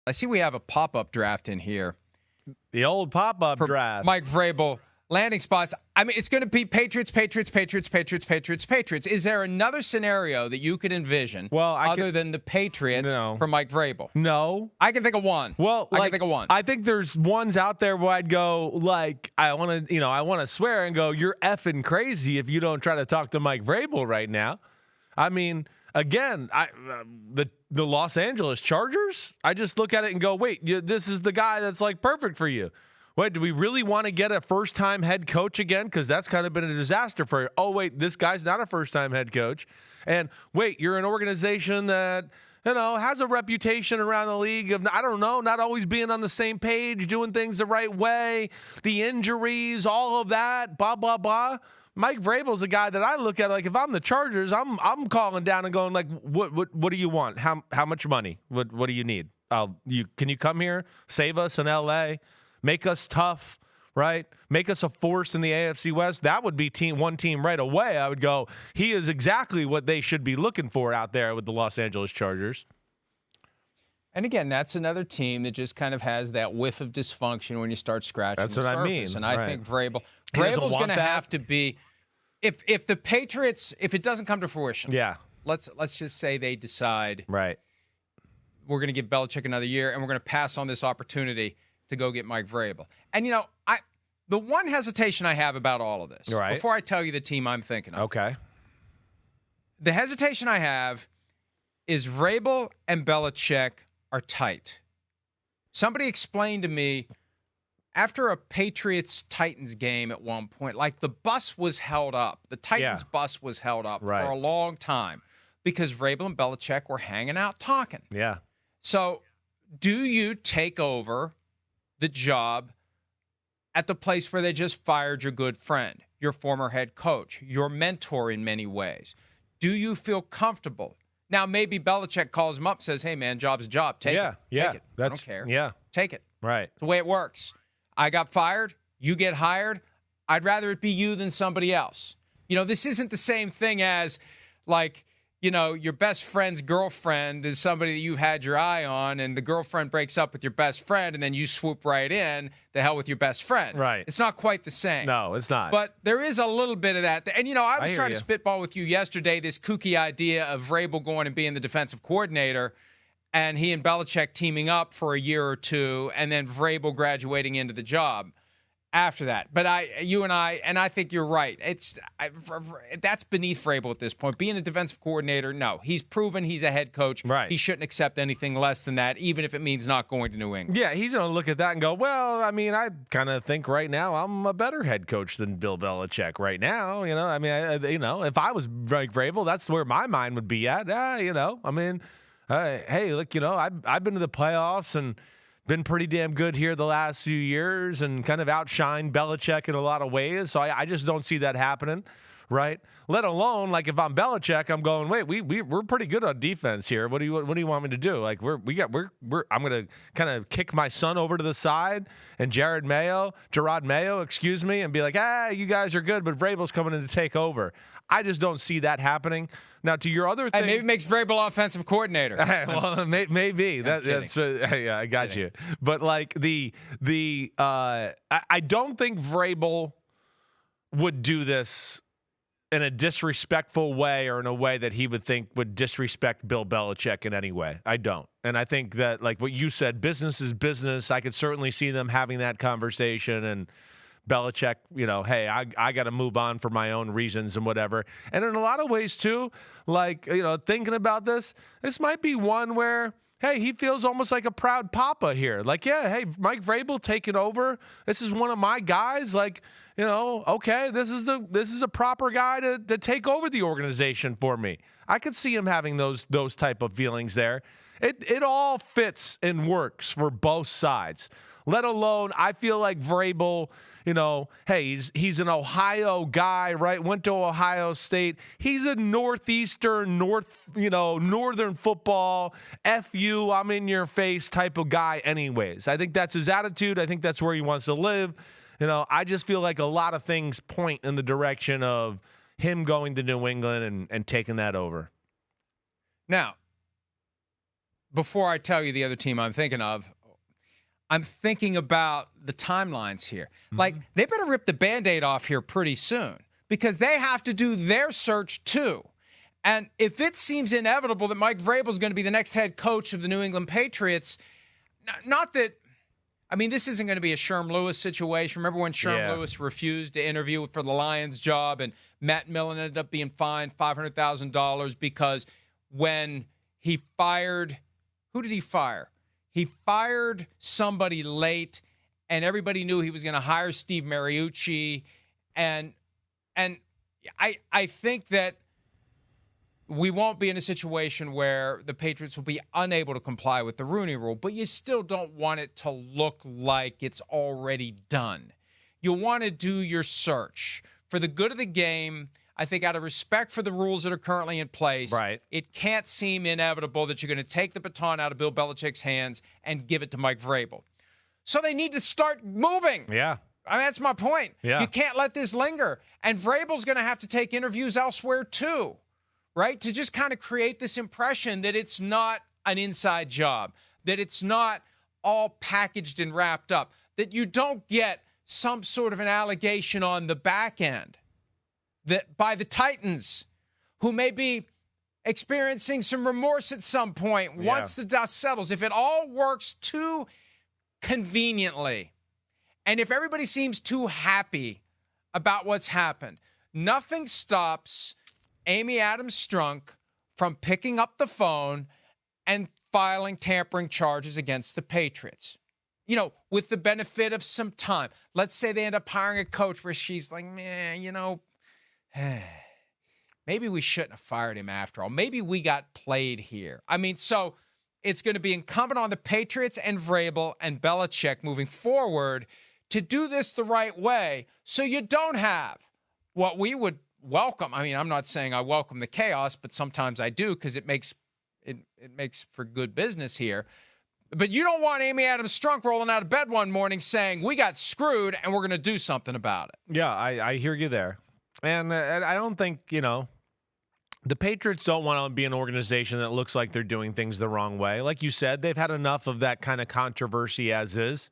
I see we have a pop-up draft in here. The old pop-up draft. Mike Vrabel. Landing spots. I mean, it's going to be Patriots. Is there another scenario that you could envision other than the Patriots for Mike Vrabel? No. I can think of one. Well, I can think of one. I think there's ones out there where I'd go, like, I want to swear and go, you're effing crazy if you don't try to talk to Mike Vrabel right now. I mean, again, the Los Angeles Chargers, I just look at it and go, wait, this is the guy that's like perfect for you. Wait, do we really want to get a first-time head coach again? Because that's kind of been a disaster for you. Oh, wait, this guy's not a first-time head coach. And wait, you're an organization that, has a reputation around the league of, I don't know, not always being on the same page, doing things the right way, the injuries, all of that, blah, blah, blah. Mike Vrabel's a guy that I look at, like, if I'm the Chargers, I'm calling down and going, like, what do you want? How much money? What do you need? Can you come here, save us in L.A., make us tough, right? Make us a force in the AFC West. That would be one team right away. I would go, he is exactly what they should be looking for out there with the Los Angeles Chargers. And again, that's another team that just kind of has that whiff of dysfunction when you start scratching the surface. That's what I mean. And I think Vrabel's going to have to be, if the Patriots, if it doesn't come to fruition, let's just say they decide, right, we're going to give Belichick another year and we're going to pass on this opportunity to go get Mike Vrabel. And, the one hesitation I have about all of this, before I tell you the team I'm thinking of. Okay. The hesitation I have is Vrabel and Belichick are tight. Somebody explained to me after a Patriots-Titans game at one point, like the bus was held up. The Titans bus was held up for a long time because Vrabel and Belichick were hanging out talking. Yeah. So do you take over the job at the place where they just fired your good friend, your former head coach, your mentor in many ways? Do you feel comfortable? Now, maybe Belichick calls him up and says, hey, man, job's a job. Take it. Take it. I don't care. Yeah. Take it. Right. It's the way it works. I got fired. You get hired. I'd rather it be you than somebody else. This isn't the same thing as, like, your best friend's girlfriend is somebody that you've had your eye on, and the girlfriend breaks up with your best friend, and then you swoop right in, the hell with your best friend. Right. It's not quite the same. No, it's not. But there is a little bit of that. And, I was trying to spitball with you yesterday this kooky idea of Vrabel going and being the defensive coordinator, and he and Belichick teaming up for a year or two, and then Vrabel graduating into the job after that. But I think you're right. That's beneath Vrabel at this point. Being a defensive coordinator, no. He's proven he's a head coach. Right. He shouldn't accept anything less than that, even if it means not going to New England. Yeah, he's going to look at that and go, well, I mean, I kind of think right now I'm a better head coach than Bill Belichick right now. I mean, if I was Mike Vrabel, that's where my mind would be at. Hey, look, I've been to the playoffs and been pretty damn good here the last few years and kind of outshined Belichick in a lot of ways. So I just don't see that happening, right? Let alone, like, if I'm Belichick, I'm going, wait, we're pretty good on defense here. What do you want me to do? Like, I'm gonna kind of kick my son over to the side and Gerard Mayo, and be like, you guys are good, but Vrabel's coming in to take over. I just don't see that happeing. Now, to your other thing, maybe it makes Vrabel offensive coordinator. Well, maybe that's I got you. But like I don't think Vrabel would do this in a disrespectful way or in a way that he would think would disrespect Bill Belichick in any way. I don't. And I think that, like what you said, business is business. I could certainly see them having that conversation, and Belichick, hey, I got to move on for my own reasons and whatever. And in a lot of ways, too, like, thinking about this might be one where, hey, he feels almost like a proud papa here. Like, yeah, hey, Mike Vrabel taking over. This is one of my guys. Like, okay, this is a proper guy to take over the organization for me. I could see him having those type of feelings there. It all fits and works for both sides. Let alone, I feel like Vrabel, hey, he's an Ohio guy, right? Went to Ohio State. He's a northern football, F you, I'm in your face type of guy anyways. I think that's his attitude. I think that's where he wants to live. I just feel like a lot of things point in the direction of him going to New England and taking that over. Now, before I tell you the other team I'm thinking of, I'm thinking about the timelines here. Like, they better rip the Band-Aid off here pretty soon because they have to do their search too. And if it seems inevitable that Mike Vrabel is going to be the next head coach of the New England Patriots, not that, I mean, this isn't going to be a Sherm Lewis situation. Remember when Sherm Lewis refused to interview for the Lions job and Matt Millen ended up being fined $500,000 because when he fired, who did he fire? He fired somebody late, and everybody knew he was going to hire Steve Mariucci. And I think that we won't be in a situation where the Patriots will be unable to comply with the Rooney Rule, but you still don't want it to look like it's already done. You want to do your search. For the good of the game, I think out of respect for the rules that are currently in place, it can't seem inevitable that you're going to take the baton out of Bill Belichick's hands and give it to Mike Vrabel. So they need to start moving. Yeah. I mean, that's my point. Yeah. You can't let this linger. And Vrabel's going to have to take interviews elsewhere too, right? To just kind of create this impression that it's not an inside job, that it's not all packaged and wrapped up, that you don't get some sort of an allegation on the back end that by the Titans, who may be experiencing some remorse at some point once the dust settles. If it all works too conveniently, and if everybody seems too happy about what's happened, nothing stops Amy Adams Strunk from picking up the phone and filing tampering charges against the Patriots. You know, with the benefit of some time. Let's say they end up hiring a coach where she's like, man, you know, maybe we shouldn't have fired him after all. Maybe we got played here. I mean, so it's going to be incumbent on the Patriots and Vrabel and Belichick moving forward to do this the right way so you don't have what we would welcome. I mean, I'm not saying I welcome the chaos, but sometimes I do because it makes for good business here. But you don't want Amy Adams Strunk rolling out of bed one morning saying, we got screwed and we're going to do something about it. Yeah, I hear you there. And I don't think, you know, the Patriots don't want to be an organization that looks like they're doing things the wrong way. Like you said, they've had enough of that kind of controversy as is.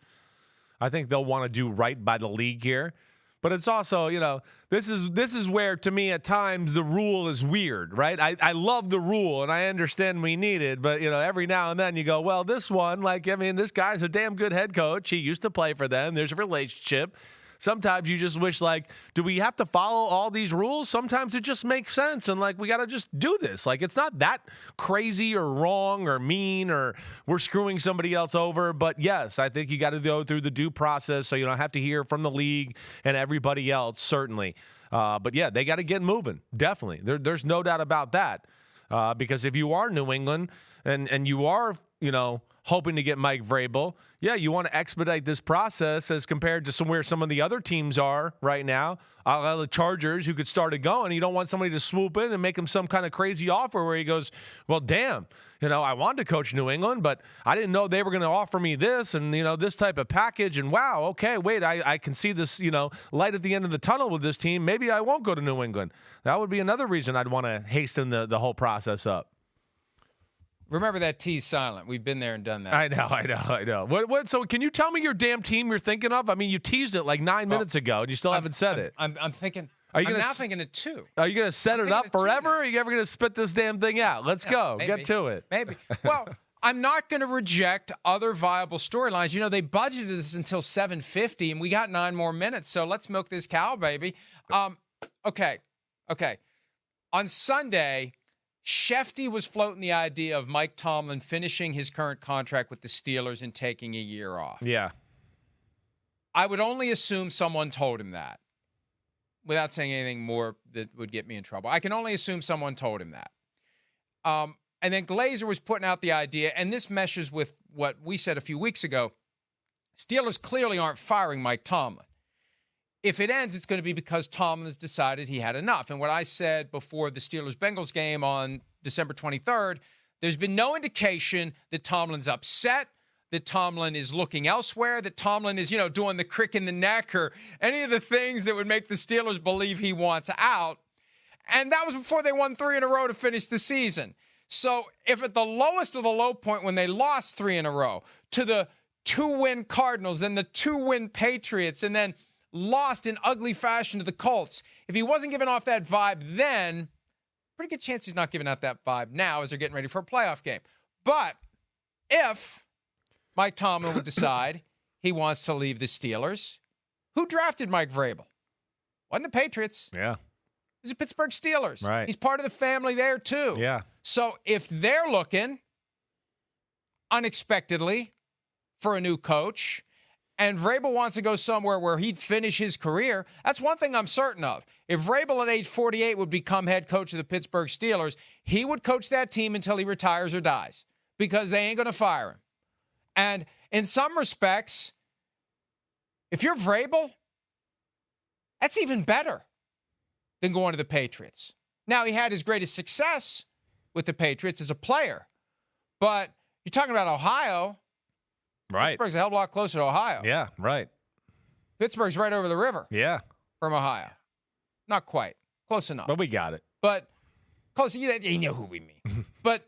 I think they'll want to do right by the league here. But it's also, you know, this is where, to me, at times, the rule is weird, right? I love the rule, and I understand we need it. But, you know, every now and then you go, well, this one, like, I mean, this guy's a damn good head coach. He used to play for them. There's a relationship. Sometimes you just wish, like, do we have to follow all these rules? Sometimes it just makes sense, and, like, we got to just do this. Like, it's not that crazy or wrong or mean or we're screwing somebody else over. But, yes, I think you got to go through the due process so you don't have to hear from the league and everybody else, certainly. But, yeah, they got to get moving, definitely. There's no doubt about that. Because if you are New England and you are, you know, hoping to get Mike Vrabel, yeah, you want to expedite this process as compared to where some of the other teams are right now. The Chargers, who could start it going. You don't want somebody to swoop in and make him some kind of crazy offer where he goes, well, damn, you know, I wanted to coach New England, but I didn't know they were going to offer me this and, you know, this type of package. And wow, okay, wait, I can see this, you know, light at the end of the tunnel with this team. Maybe I won't go to New England. That would be another reason I'd want to hasten the whole process up. Remember that T's silent. We've been there and done that. I know. What? So can you tell me your damn team you're thinking of? I mean, you teased it like 9 minutes ago, and you still haven't said it. I'm thinking. I'm now thinking it too. Are you going to set it up forever? Or are you ever going to spit this damn thing out? Let's go. Maybe. Get to it. Maybe. Well, I'm not going to reject other viable storylines. You know, they budgeted this until 7:50, and we got 9 more minutes. So let's milk this cow, baby. Okay. On Sunday, Shefty was floating the idea of Mike Tomlin finishing his current contract with the Steelers and taking a year off. Yeah. I would only assume someone told him that without saying anything more that would get me in trouble. I can only assume someone told him that. And then Glazer was putting out the idea, and this meshes with what we said a few weeks ago. Steelers clearly aren't firing Mike Tomlin. If it ends, it's going to be because Tomlin has decided he had enough. And what I said before the Steelers-Bengals game on December 23rd, there's been no indication that Tomlin's upset, that Tomlin is looking elsewhere, that Tomlin is, you know, doing the crick in the neck or any of the things that would make the Steelers believe he wants out. And that was before they won 3 in a row to finish the season. So if at the lowest of the low point when they lost 3 in a row to the 2-win Cardinals, then the 2-win Patriots, and then lost in ugly fashion to the Colts, if he wasn't giving off that vibe then, pretty good chance he's not giving out that vibe now as they're getting ready for a playoff game. But if Mike Tomlin would decide he wants to leave the Steelers, who drafted Mike Vrabel? Wasn't the Patriots. Yeah. It was the Pittsburgh Steelers. Right. He's part of the family there, too. Yeah. So if they're looking unexpectedly for a new coach and Vrabel wants to go somewhere where he'd finish his career, that's one thing I'm certain of. If Vrabel at age 48 would become head coach of the Pittsburgh Steelers, he would coach that team until he retires or dies because they ain't going to fire him. And in some respects, if you're Vrabel, that's even better than going to the Patriots. Now, he had his greatest success with the Patriots as a player, but you're talking about Ohio. Right. Pittsburgh's a hell of a lot closer to Ohio. Yeah, right. Pittsburgh's right over the river. Yeah. From Ohio. Not quite. Close enough. But we got it. But close. You know who we mean. But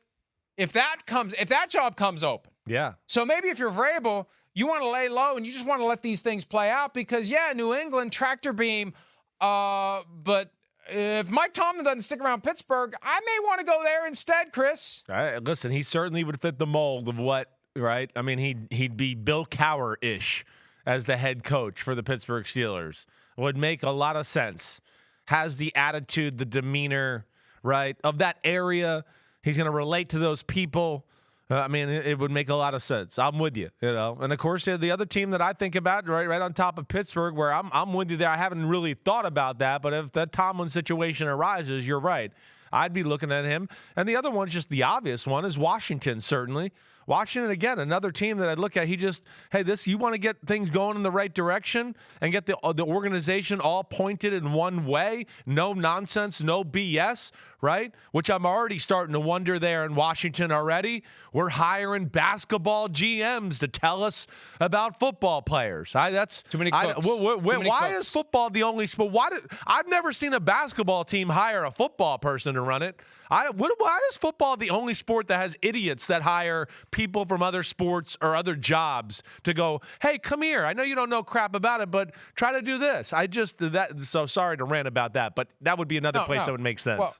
if that job comes open. Yeah. So maybe if you're Vrabel, you want to lay low and you just want to let these things play out because, yeah, New England, tractor beam. But if Mike Tomlin doesn't stick around Pittsburgh, I may want to go there instead, Chris. Listen, he certainly would fit the mold of what, right? I mean, he'd be Bill Cowher-ish as the head coach for the Pittsburgh Steelers. Would make a lot of sense. Has the attitude, the demeanor, right, of that area. He's going to relate to those people. I mean, it would make a lot of sense. I'm with you, you know. And, of course, the other team that I think about, right on top of Pittsburgh, where I'm with you there. I haven't really thought about that, but if that Tomlin situation arises, you're right. I'd be looking at him. And the other one, just the obvious one, is Washington, certainly. Washington, again, another team that I'd look at. You want to get things going in the right direction and get the organization all pointed in one way, no nonsense, no BS, right? Which I'm already starting to wonder there in Washington already. We're hiring basketball GMs to tell us about football players. That's too many cooks. Why is football the only sport? I've never seen a basketball team hire a football person to run it. Why is football the only sport that has idiots that hire people from other sports or other jobs to go, hey, come here. I know you don't know crap about it, but try to do this. So sorry to rant about that, but that would be another place that would make sense. Well,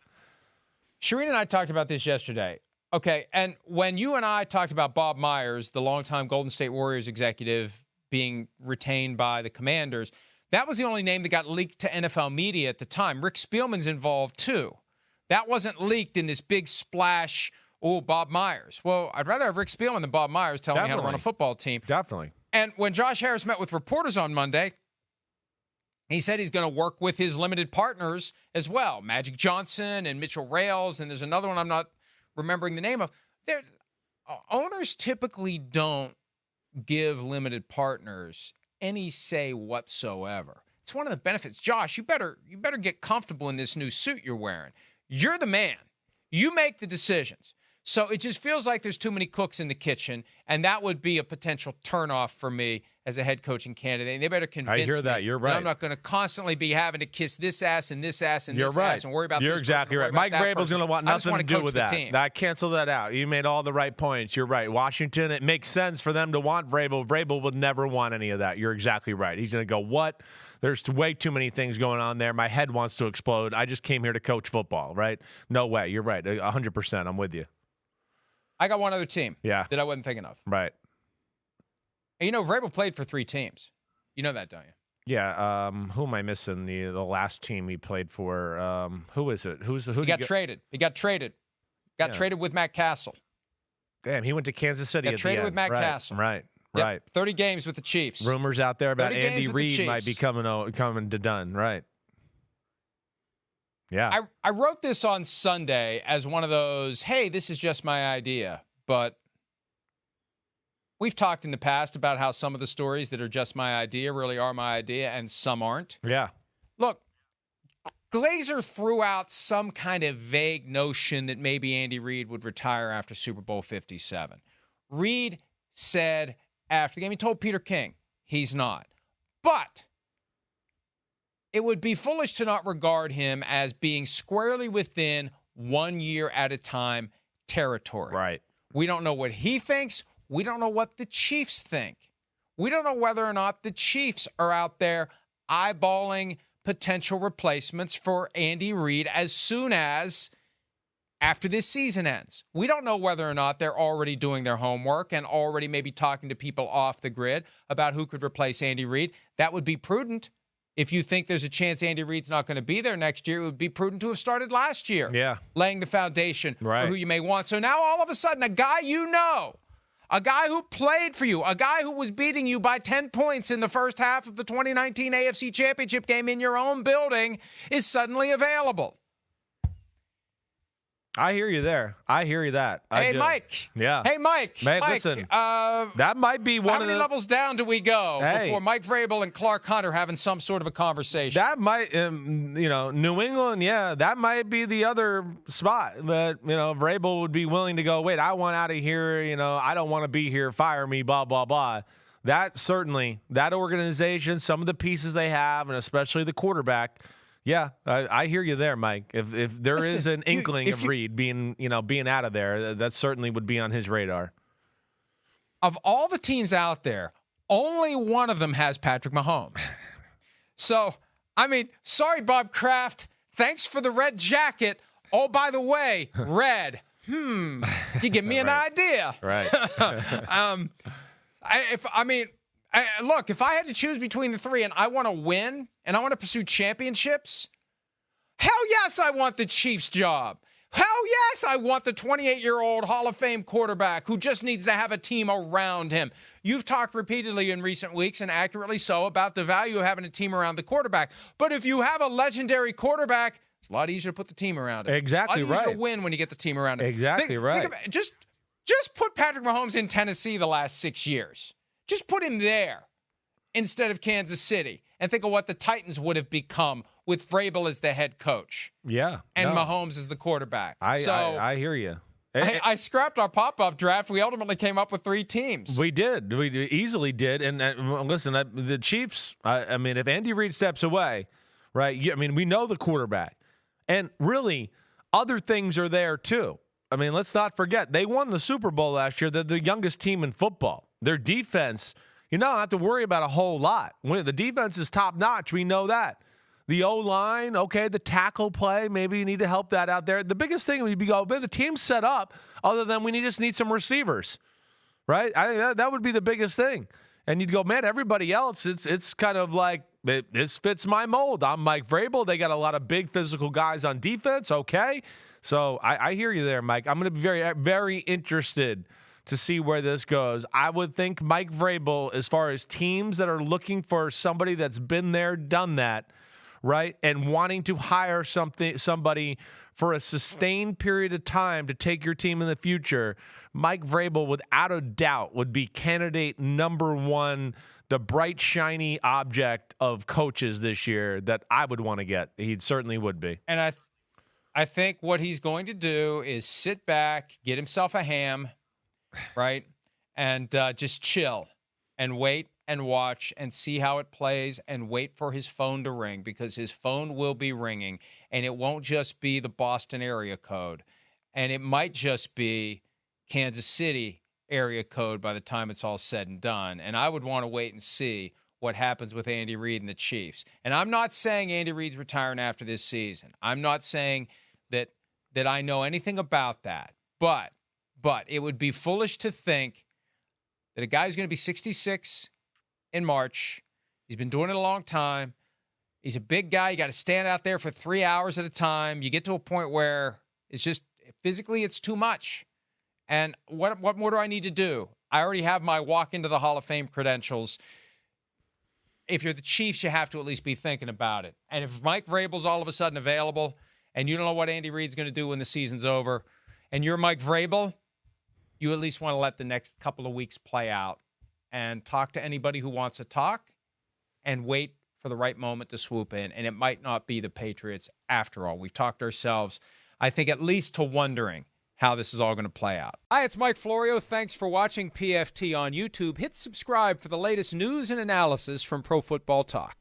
Shireen and I talked about this yesterday. Okay, and when you and I talked about Bob Myers, the longtime Golden State Warriors executive being retained by the Commanders, that was the only name that got leaked to NFL media at the time. Rick Spielman's involved too. That wasn't leaked in this big splash, Bob Myers. Well, I'd rather have Rick Spielman than Bob Myers telling me how to run a football team. Definitely. And when Josh Harris met with reporters on Monday, he said he's going to work with his limited partners as well, Magic Johnson and Mitchell Rales, and there's another one I'm not remembering the name of. Owners typically don't give limited partners any say whatsoever. It's one of the benefits. Josh, you better get comfortable in this new suit you're wearing. You're the man. You make the decisions. So it just feels like there's too many cooks in the kitchen, and that would be a potential turnoff for me as a head coaching candidate. And they better convince me. I hear that. You're right. I'm not going to constantly be having to kiss this ass and this ass and You're this right. ass and worry about You're this exactly person, right. Mike Vrabel's going to want nothing to do with that. I cancel that out. You made all the right points. You're right. Washington, it makes sense for them to want Vrabel. Vrabel would never want any of that. You're exactly right. He's going to go, what? There's way too many things going on there. My head wants to explode. I just came here to coach football, right? No way. You're right. 100%. I'm with you. I got one other team that I wasn't thinking of. Right. And you know, Vrabel played for 3 teams. You know that, don't you? Yeah. Who am I missing? The last team he played for. Who is it? Who he got traded. He got traded. Got traded with Matt Castle. Damn, he went to Kansas City. Got traded with Matt Castle. Right. Yep, right. 30 games with the Chiefs. Rumors out there about Andy Reid might be coming to done. Right. Yeah. I wrote this on Sunday as one of those, hey, this is just my idea. But we've talked in the past about how some of the stories that are just my idea really are my idea and some aren't. Yeah. Look, Glazer threw out some kind of vague notion that maybe Andy Reid would retire after Super Bowl 57. Reid said after the game, he told Peter King he's not. But it would be foolish to not regard him as being squarely within 1 year at a time territory. Right. We don't know what he thinks. We don't know what the Chiefs think. We don't know whether or not the Chiefs are out there eyeballing potential replacements for Andy Reid as soon as after this season ends. We don't know whether or not they're already doing their homework and already maybe talking to people off the grid about who could replace Andy Reid. That would be prudent. If you think there's a chance Andy Reid's not going to be there next year, it would be prudent to have started last year. Yeah. Laying the foundation for who you may want. So now all of a sudden, a guy you know, a guy who played for you, a guy who was beating you by 10 points in the first half of the 2019 AFC Championship game in your own building is suddenly available. I hear you there. I hear you that. Mike. Yeah. Hey, Mike. Mate, listen, that might be one of the... How many levels down do we go before Mike Vrabel and Clark Hunt are having some sort of a conversation? That might, New England, that might be the other spot. But, Vrabel would be willing to go, wait, I want out of here. I don't want to be here. Fire me, blah, blah, blah. That certainly, that organization, some of the pieces they have, and especially the quarterback... Yeah, I hear you there, Mike. If there is an inkling of Reid being out of there, that certainly would be on his radar. Of all the teams out there, only one of them has Patrick Mahomes. So, sorry, Bob Kraft. Thanks for the red jacket. Oh, by the way, red. You give me an idea. Right. Look, if I had to choose between the three and I want to win and I want to pursue championships, hell yes, I want the Chiefs job. Hell yes, I want the 28-year-old Hall of Fame quarterback who just needs to have a team around him. You've talked repeatedly in recent weeks, and accurately so, about the value of having a team around the quarterback. But if you have a legendary quarterback, it's a lot easier to put the team around it. Exactly right. A lot easier to win when you get the team around it. Exactly right. Just put Patrick Mahomes in Tennessee the last 6 years. Just put him there instead of Kansas City and think of what the Titans would have become with Vrabel as the head coach. Yeah. And Mahomes as the quarterback. I hear you. I scrapped our pop-up draft. We ultimately came up with 3 teams. We did. We easily did. And listen, the Chiefs, if Andy Reid steps away, right, we know the quarterback. And really, other things are there too. Let's not forget, they won the Super Bowl last year. They're the youngest team in football. Their defense, you don't have to worry about a whole lot. When the defense is top-notch, we know that. The O-line, okay, the tackle play, maybe you need to help that out there. The biggest thing would be the team's set up, other than we just need some receivers, right? I think that would be the biggest thing. And you'd go, man, everybody else, it's kind of like, this fits my mold. I'm Mike Vrabel. They got a lot of big physical guys on defense, okay? So I hear you there, Mike. I'm going to be very, very interested to see where this goes. I would think Mike Vrabel, as far as teams that are looking for somebody that's been there, done that, right, and wanting to hire somebody for a sustained period of time to take your team in the future, Mike Vrabel, without a doubt, would be candidate number one, the bright, shiny object of coaches this year that I would want to get. He certainly would be. And I think what he's going to do is sit back, get himself a ham, right? And just chill and wait and watch and see how it plays and wait for his phone to ring, because his phone will be ringing, and it won't just be the Boston area code, and it might just be Kansas City area code by the time it's all said and done. And I would want to wait and see what happens with Andy Reid and the Chiefs. And I'm not saying Andy Reid's retiring after this season. I'm not saying that I know anything about that. But it would be foolish to think that a guy who's going to be 66 in March, he's been doing it a long time, he's a big guy, you got to stand out there for 3 hours at a time. You get to a point where it's just physically it's too much. And what more do I need to do? I already have my walk into the Hall of Fame credentials. If you're the Chiefs, you have to at least be thinking about it. And if Mike Vrabel's all of a sudden available and you don't know what Andy Reid's going to do when the season's over, and you're Mike Vrabel, you at least want to let the next couple of weeks play out and talk to anybody who wants to talk and wait for the right moment to swoop in. And it might not be the Patriots after all. We've talked ourselves, I think, at least to wondering how this is all going to play out. Hi, it's Mike Florio. Thanks for watching PFT on YouTube. Hit subscribe for the latest news and analysis from Pro Football Talk.